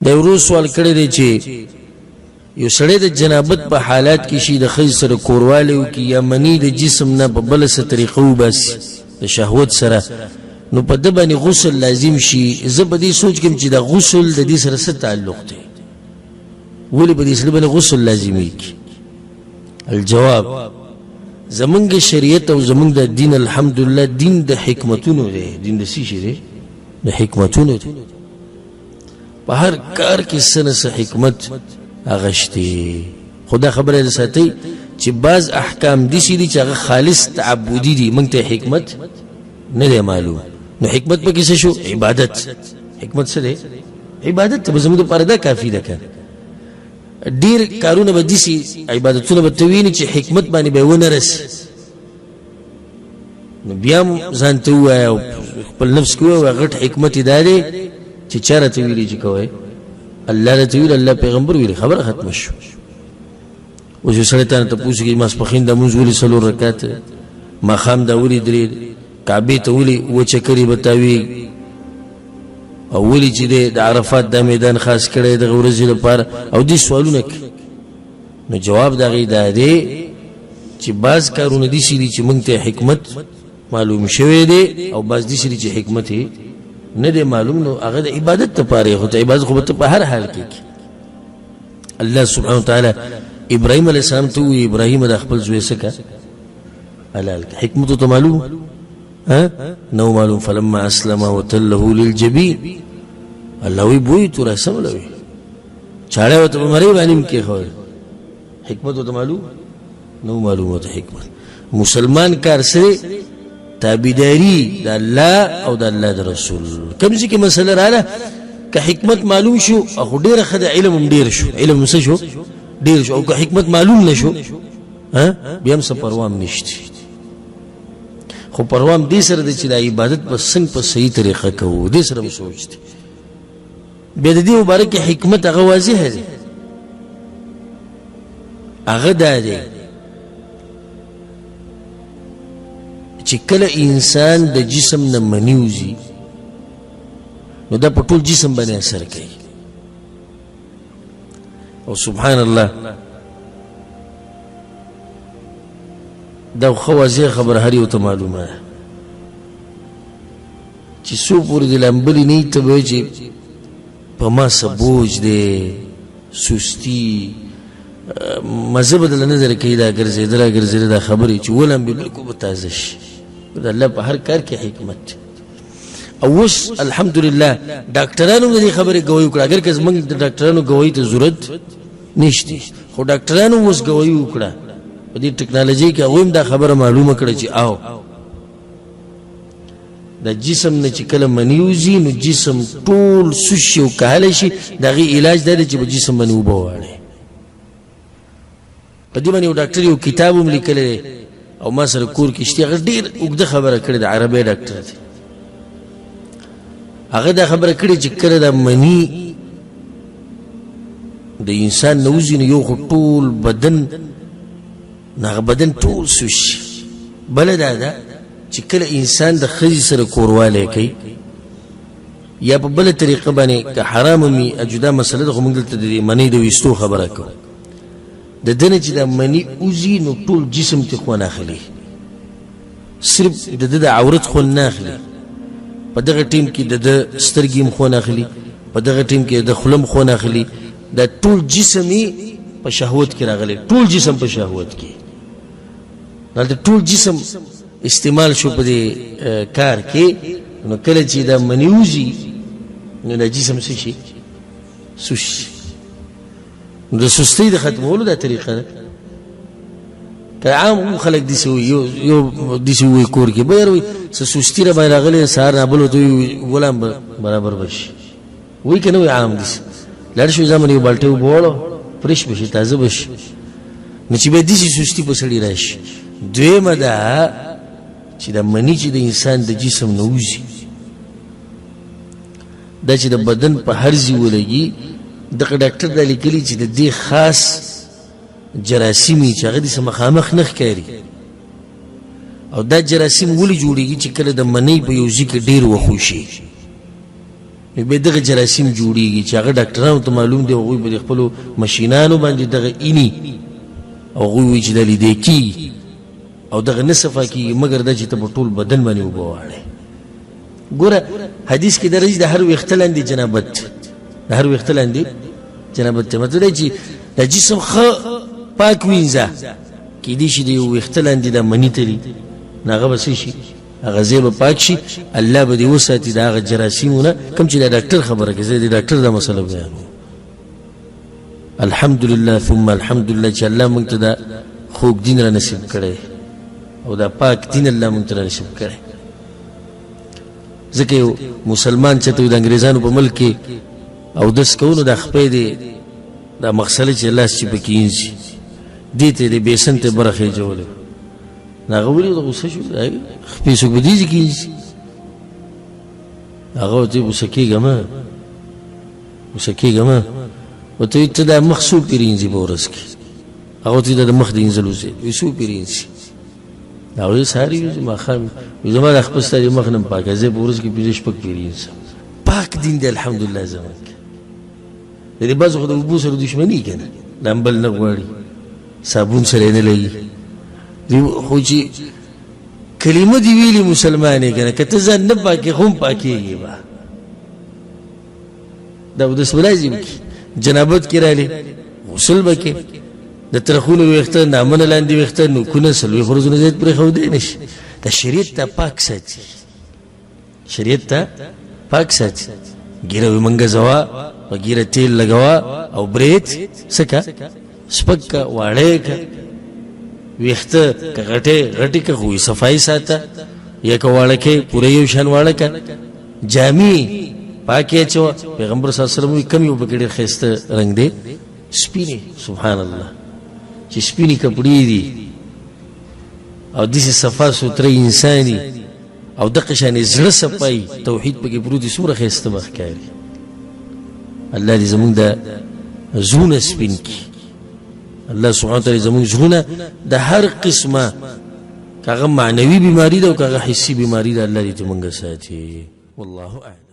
د ورو سوال کړی دی چې یو سړی د جنابت په حالات کې شي د ښځې سره کوروالی وکړي یا مني د جسم نه په بله څه طریقه وباسي د شهوت سره نو په ده باندې غسل لازم شي. زه په دې سوچ کوم چې د غسل د دې سره څه تعلق دی، ولې په دې سړي باندې غسل لازمیږي؟ الجواب زمونږ شریعت او زمونږ د دین الحمدلله دین د حکمتونو دی. دین د څه شي دی؟ د حکمتونو دی. په هر کار کې څه نه څه حکمت هغه شته. خو دا خبره دې ساتئ چې بعض احکام داسې دي چې هغه خالص تعبدي دي، موږ ته حکمت نه دی معلوم. نو حکمت پکې څه شو؟ عبادت. حکمت څه دی؟ عبادت. ته زموږ دپاره دا کافي ده که ډېر کارونه به داسې عبادتونه به ته ویني چې حکمت باندې به یې ونه رسي، نو بیا هم ځان ته ووایه او خپل نفس کې ووایه غټ حکمت یې دا دی چې چا راته ویلي چې کوئ؟ الله راته ویلي، الله پیغمبر ویلي، خبره ختمه شو. اوس یو سړی تا نه تپوس کوي ماسپښین دا مونځ ولې 4 رکعات، ماښام دا ولې 3، کعبې ته ولې 2 چکرې به تاویږي، او ولې چې دی د عرفات دا میدان خاص کړی دغه ورځې لپاره، او دې سوالونه کوي. نو جواب د هغې دا دی چې بعض کارونه داسې دي چې موږ ته حکمت معلوم شوی دی او بعض داسې دي چې حکمت یې نه دی معلوم. نو هغه د عبادت لپاره یې، خو ته عبادت خو به ته په هر حال کې کوي. الله سبحانه وتعالی ابراهیم علیه السلام ته ووایي ابراهیم د خپل زوی څه که حلال که. حکمت ورته معلوم نو معلوم. فلما اسلم وتله للجبین، الله وی بوی تو را سملوي چاړه ورته په مرۍ باندې هم کېښود. حکمت ورته معلوم نو معلوم. ورته حکمت مسلمان کار سره تابعداري د الله او د الله د رسول. کوم ځای کې مسله رااله که حکمت معلوم شو او ډېره ښه د علم هم ډېر شو، علم څه شو؟ ډېر شو. او که حکمت معلوم نه شو بیا هم څه پروا هم نشته. خو پروا هم دې سره ده چې د عبادت په څنګه په صحیح طریقه کوو، دې سره به سوچ دی. بیا د دې مبارک کې حکمت هغه واضح دی، هغه دا دی چې کله انسان د جسم نه مني وځي نو دا په ټول جسم باندې اثر کوي. او سبحان الله دا خو واضح خبر هر یو ته معلومه ده چې څو پورې د لمبلې نه ته به چې په ما څه بوج دی، سستی، مزه بدله نظر کوي دا ګرځېدله دا خبرې چې ولمبې بلکل به تازه شي. د الله په هر کار کې حکمت. او اوس الحمدلله ډاکټرانو د دې خبرې ګواهي وکړه. اگر که زموږ د ډاکټرانو ګواهي ته ضرورت نشته، خو ډاکټرانو اوس ګواهي وکړه په دې ټکنالوژي کې. هغوی هم دا خبره معلومه کړه چې او د جسم نه چې کله مني وځي نو جسم ټول سوش شي او کهلی شي. د هغې علاج دا دی چې په جسم باندې اوبه وواړئ. په دې باندې یو ډاکټر یو کتاب هم لیکلی دی او ما سره کور کې شته. هغه ډېر اوږده خبره کړې ده، عربی ډاکټر دی. هغه دا خبره کړې چې کله د مني د انسان نه وځي نو یو خو ټول بدن هغه بدن ټول سوش شي. بله دا ده چې کله انسان د ښځې سره کوروالی کوي یا په بله طریقه باندې که حرامه وي جدا مسله ده، خو موږ دلته د منۍ د ویستو خبره کوو. د ده نه چې د مني وځي نو ټول جسم ته خوند اخلي، صرف د ده د عورت خوند نه اخلي. په دغه ټیم کې د ده سترګې هم خوند اخلي، په دغه ټیم کې د خوله هم خوند اخلي. دا ټول جسم یې په شهوت کې راغلی، ټول جسم په شهوت کې. دلته ټول جسم استعمال شو په دې کار کې. نو کله چې دا مني وځي نو دا جسم څه شي؟ سوش شي. نو د سستۍ د ختمولو دا طریقه ده. که عام خلک داسې وایي، یو داسې وایي کور کې به یار وایي څه سستي را باندې راغلی سهار نه بل ورته وایي غلام به برابر به شي. وایي که نه وایي عام داسې لاړ شو ځه یو بالټۍ اوبه واړه فرېش به شي، تازه به شي. نو چې بیا داسې سستي په سړي راشي. دویمه ده چې د مني چې د انسان د جسم نه وځي دا چې د بدن په هر ځای ولګي. دغه ډاکټر دا لیکلي چې د دې خاص جراثیم چې هغه داسې مخامخ نه ښکاري. او دا جراثیم ولې جوړېږي چې کله د منۍ په یو ځای کې ډېر وخوشي به دغه جراثیم جوړیږي چې هغه ډاکټرانو ته معلوم دی هغوی به د خپلو مشینانو باندې دغه اینی او هغوی وایي چې دا لیدی کېږي او دغه نه صفا کېږي مګر دا چې ته په ټول بدن باندې اوبه واړې. ګوره حدیث کې درځي د هر ویښته لاندې جنابت، د هر ویښته لاندې جنابت ته مطلب دی چې دا جسم ښه پاک وینځه. کېدای شي د یو ویښته لاندې دا مني تلي نو هغه به څه شي، هغه ځای به پاک شي، الله به دې وساتي د هغه جراثیمو نه کوم چې دا ډاکټر خبره کوي. زه د ډاکټر دا مسله بیانوم. الحمدلله ثم الحمدلله چې الله موږ ته دا خوږ دین را نصیب کړی او دا پاک دین الله موږ ته را نصیب کړی. ځکه یو مسلمان چې ته د انګریزانو په ملک کې اودس کوو نو دا خپې دی دا مغسله چې لاس چې پکې اینځي دې ته د بیسن ته برخې جوړوي نو هغه ولې د غوسه شو خپې څوک به دې کې اینځي هغه ورته غوسه کېږه مه غوسه کېږه مه ورته وایي ته دا مخ څو پېرې اینځي په ورځ کې هغه ورته وایي دا د مخ د اینځلو ځای وایي څو پېرې اینځي هغه وایي سهار وي ماښام وي زما دا خپل ستا د مخ نه پاکه زه په ورځ کې پنځه شپږ پېرې اینځم. پاک دین دی الحمدلله زموږ. د دې بعضو خو د اوبو سره دشمني که نه لامبل نه غواړي صابون سره یې نه لګي خو چې کلمه دې ویلي مسلمان یې که نه که ته ځان نه پاکې خو هم پاکېږي به دا اودس به لازم کړي جنابت کې رالی غسل به کې د ترخونو ویښته نامنه لاندې ویښته نوکونه څلوېښت ورځونه زیات پرېښودی نه شي. دا شریعت ته پاک ساتي، شریعت ته پاک ساتي. ګیره ومنګزوه په ګیره تیل لګوه او برید څه که سپک که واړی که ویښته که غټې که خو صفایي ساته یا که واړه کې پوره یو شان واړه که جامې پاکې اچوه. پیغمبر صلی الله علیه وسلم وایي کم یو پکې ډېر ښایسته رنګ دی سپینې سبحان الله چې سپینې کپړې دي او داسې صفا سوتره انساني او دغه شانې زړه صفایي توحید پکې پروت وي څومره ښایسته به ښکاري. الله دې زمونږ د زړونه سپین کړي. الله سبحانه وتعالی زمونږ زړونه د هر قسمه که هغه معنوي بیماري ده او که هغه حسي بیماري ده الله دې زمونږ ساتي. والله اعلم.